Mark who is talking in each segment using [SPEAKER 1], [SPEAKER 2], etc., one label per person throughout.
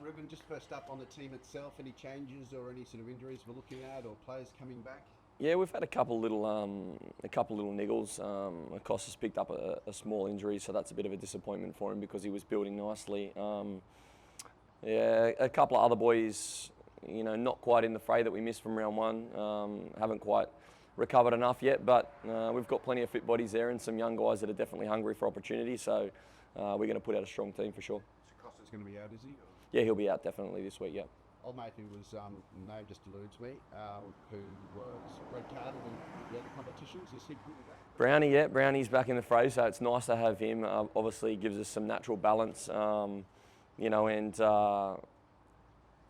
[SPEAKER 1] Ruben, just first up on the team itself, any changes or any sort of injuries we're looking at, or players coming back?
[SPEAKER 2] Yeah, we've had a couple little niggles. Acosta's picked up a small injury, so that's a bit of a disappointment for him because he was building nicely. Yeah, a couple of other boys, not quite in the fray that we missed from round one. Haven't quite recovered enough yet, but we've got plenty of fit bodies there and some young guys that are definitely hungry for opportunity. So we're going to put out a strong team for sure.
[SPEAKER 1] So Costa's going to be out, is he?
[SPEAKER 2] Yeah, he'll be out definitely this week. Yeah.
[SPEAKER 1] Old mate who was name just eludes me, who was red carded in the other competitions. Is he back?
[SPEAKER 2] Brownie, yeah, Brownie's back in the fray, so it's nice to have him. Obviously, gives us some natural balance, and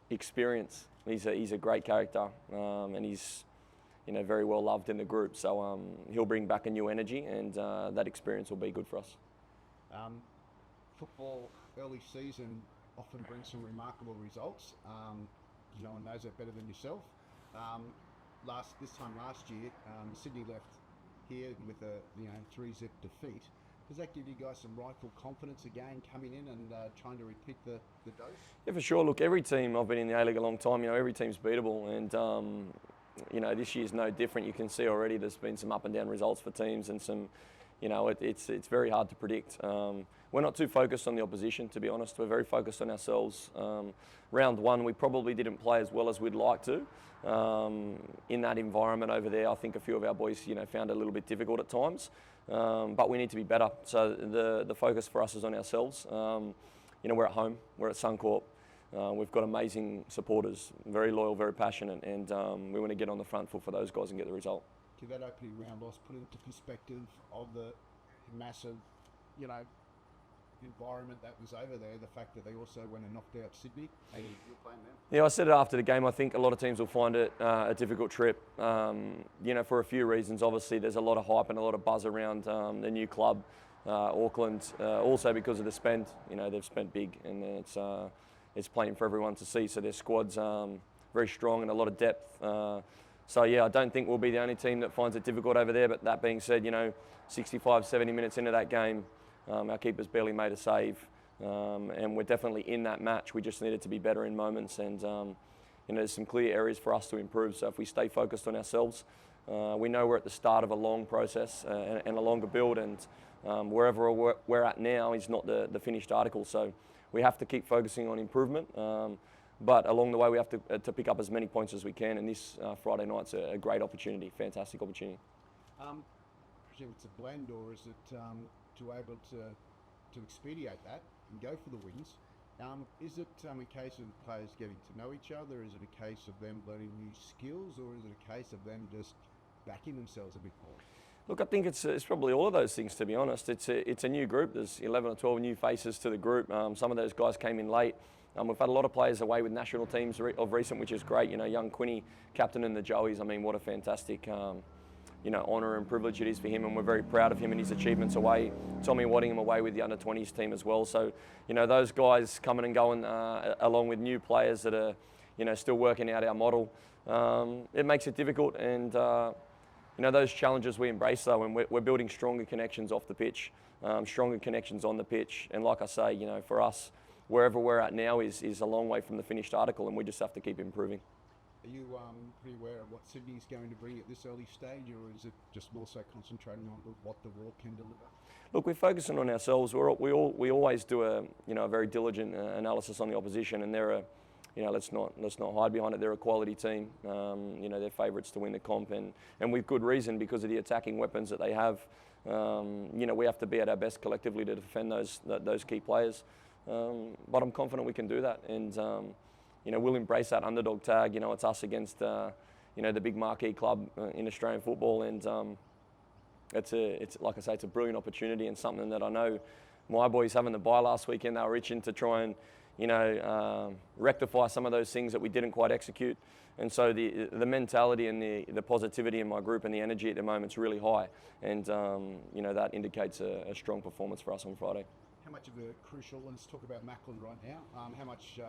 [SPEAKER 2] experience. He's a great character, and he's very well loved in the group. So he'll bring back a new energy, and that experience will be good for us.
[SPEAKER 1] Football early season often brings some remarkable results. No one knows that better than yourself. This time last year, Sydney left here with a 3-0 defeat. Does that give you guys some rightful confidence again coming in and trying to repeat the dose?
[SPEAKER 2] Yeah, for sure. Look, every team, I've been in the A-League a long time, every team's beatable, and this year's no different. You can see already there's been some up and down results for teams and some, it's very hard to predict. We're not too focused on the opposition, to be honest. We're very focused on ourselves. Round one, we probably didn't play as well as we'd like to. In that environment over there, I think a few of our boys, found it a little bit difficult at times. But we need to be better. So the focus for us is on ourselves. We're at home. We're at Suncorp. We've got amazing supporters, very loyal, very passionate, and we want to get on the front foot for those guys and get the result.
[SPEAKER 1] Give that opening round loss, put into perspective of the massive, environment that was over there, the fact that they also went and knocked out Sydney. Hey, you're playing them.
[SPEAKER 2] Yeah, I said it after the game. I think a lot of teams will find it a difficult trip, for a few reasons. Obviously, there's a lot of hype and a lot of buzz around the new club, Auckland, also because of the spend. They've spent big, and it's playing for everyone to see. So their squad's very strong and a lot of depth. So yeah, I don't think we'll be the only team that finds it difficult over there. But that being said, 65, 70 minutes into that game, our keeper's barely made a save, and we're definitely in that match. We just needed to be better in moments, and there's some clear areas for us to improve. So if we stay focused on ourselves, we know we're at the start of a long process and a longer build, and wherever we're at now is not the finished article. So we have to keep focusing on improvement, but along the way we have to pick up as many points as we can, and this Friday night's a great opportunity, fantastic opportunity.
[SPEAKER 1] I presume it's a blend, or is it to able to expedite that and go for the wins? Is it a case of players getting to know each other? Is it a case of them learning new skills, or is it a case of them just backing themselves a bit more?
[SPEAKER 2] Look, I think it's probably all of those things, to be honest. It's a new group. There's 11 or 12 new faces to the group. Some of those guys came in late. We've had a lot of players away with national teams of recent, which is great. Young Quinny, captain in the Joeys. What a fantastic honour and privilege it is for him, and we're very proud of him and his achievements away. Tommy Waddingham away with the under-20s team as well. So, those guys coming and going along with new players that are, still working out our model. It makes it difficult, and those challenges we embrace though, and we're building stronger connections off the pitch, stronger connections on the pitch. And like I say, for us, wherever we're at now is a long way from the finished article, and we just have to keep improving.
[SPEAKER 1] Are you pretty aware of what Sydney's going to bring at this early stage, or is it just more so concentrating on what the Roar can deliver?
[SPEAKER 2] Look, we're focusing on ourselves. We always do a very diligent analysis on the opposition, and they're let's not hide behind it. They're a quality team. They're favourites to win the comp, and with good reason because of the attacking weapons that they have. We have to be at our best collectively to defend those key players. But I'm confident we can do that, and we'll embrace that underdog tag. It's us against the big marquee club in Australian football, and it's like I say, it's a brilliant opportunity and something that I know my boys having the bye last weekend. They were itching to try and rectify some of those things that we didn't quite execute, and so the mentality and the positivity in my group and the energy at the moment is really high, and that indicates a strong performance for us on Friday.
[SPEAKER 1] How much of a crucial, let's talk about Macklin right now, how much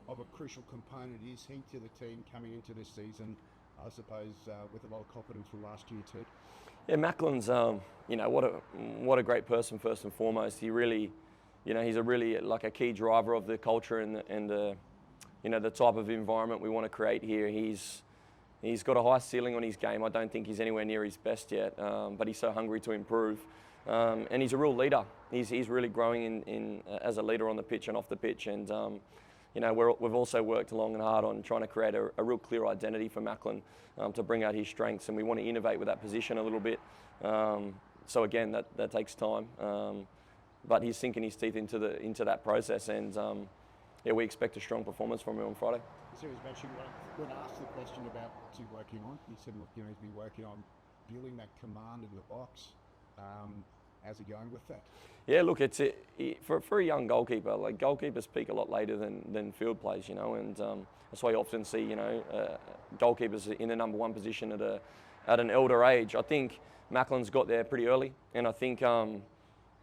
[SPEAKER 1] of a crucial component is he to the team coming into this season, I suppose, with a lot of confidence from last year too?
[SPEAKER 2] Yeah, Macklin's, what a great person first and foremost. He really, he's a really like a key driver of the culture and the the type of environment we want to create here. He's got a high ceiling on his game. I don't think he's anywhere near his best yet, but he's so hungry to improve. And he's a real leader. He's really growing in as a leader on the pitch and off the pitch. And we've also worked long and hard on trying to create a real clear identity for Macklin to bring out his strengths. And we want to innovate with that position a little bit. So again, that takes time. But he's sinking his teeth into that process. And we expect a strong performance from him on Friday.
[SPEAKER 1] So he's mentioned when asked the question about what's he working on, he said, look, he's been working on building that command of the box. How's he going with that?
[SPEAKER 2] Yeah, look, it's for a young goalkeeper. Like goalkeepers peak a lot later than field players, and that's why you often see goalkeepers in the number one position at an elder age. I think Macklin's got there pretty early, and I think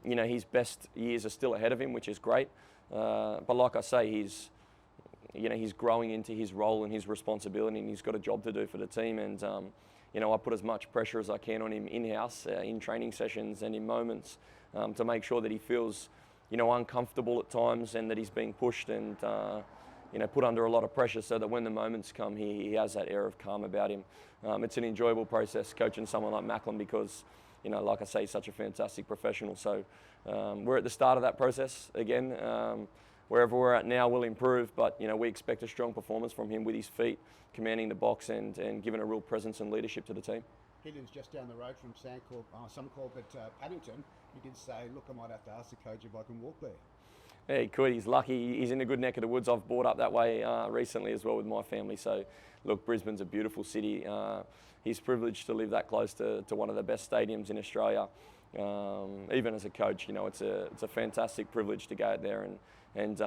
[SPEAKER 2] his best years are still ahead of him, which is great. But like I say, he's growing into his role and his responsibility, and he's got a job to do for the team. And I put as much pressure as I can on him in-house, in training sessions and in moments, to make sure that he feels, uncomfortable at times and that he's being pushed and, put under a lot of pressure, so that when the moments come, he has that air of calm about him. It's an enjoyable process coaching someone like Macklin because, like I say, he's such a fantastic professional. So we're at the start of that process again. Wherever we're at now will improve, but we expect a strong performance from him with his feet, commanding the box and giving a real presence and leadership to the team.
[SPEAKER 1] Milton's just down the road from Suncorp at Paddington. You did say, look, I might have to ask the coach if I can walk there.
[SPEAKER 2] Yeah, he could. He's lucky. He's in a good neck of the woods. I've brought up that way recently as well with my family. So, look, Brisbane's a beautiful city. He's privileged to live that close to one of the best stadiums in Australia. Even as a coach, it's a fantastic privilege to go out there and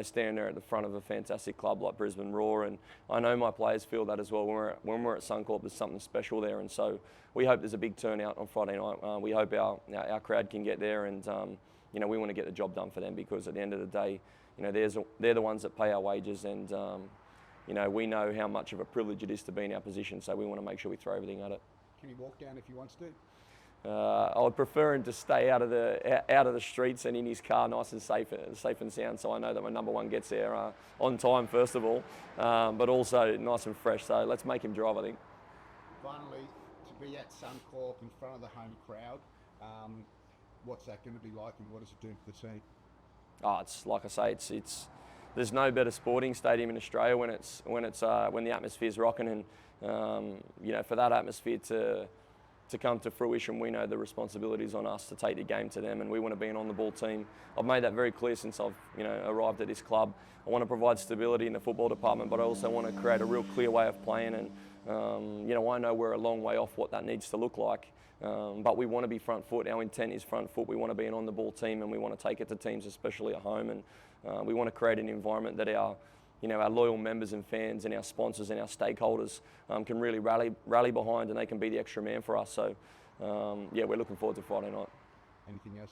[SPEAKER 2] stand there at the front of a fantastic club like Brisbane Roar. And I know my players feel that as well. When we're at Suncorp, there's something special there. And so we hope there's a big turnout on Friday night. We hope our crowd can get there, and we want to get the job done for them, because at the end of the day, they're the ones that pay our wages, and we know how much of a privilege it is to be in our position. So we want to make sure we throw everything at it.
[SPEAKER 1] Can he walk down if he wants to?
[SPEAKER 2] I would prefer him to stay out of the streets and in his car, nice and safe and sound. So I know that my number one gets there on time, first of all, but also nice and fresh. So let's make him drive, I think.
[SPEAKER 1] Finally, to be at Suncorp in front of the home crowd, what's that going to be like, and what does it do for the team?
[SPEAKER 2] Oh, it's like I say, it's there's no better sporting stadium in Australia when the atmosphere's rocking, and for that atmosphere to come to fruition, we know the responsibility is on us to take the game to them, and we want to be an on-the-ball team. I've made that very clear since I've arrived at this club. I want to provide stability in the football department, but I also want to create a real clear way of playing, and I know we're a long way off what that needs to look like, but we want to be front foot. Our intent is front foot. We want to be an on-the-ball team, and we want to take it to teams, especially at home, and we want to create an environment that our loyal members and fans and our sponsors and our stakeholders can really rally behind, and they can be the extra man for us. So, we're looking forward to Friday night.
[SPEAKER 1] Anything else?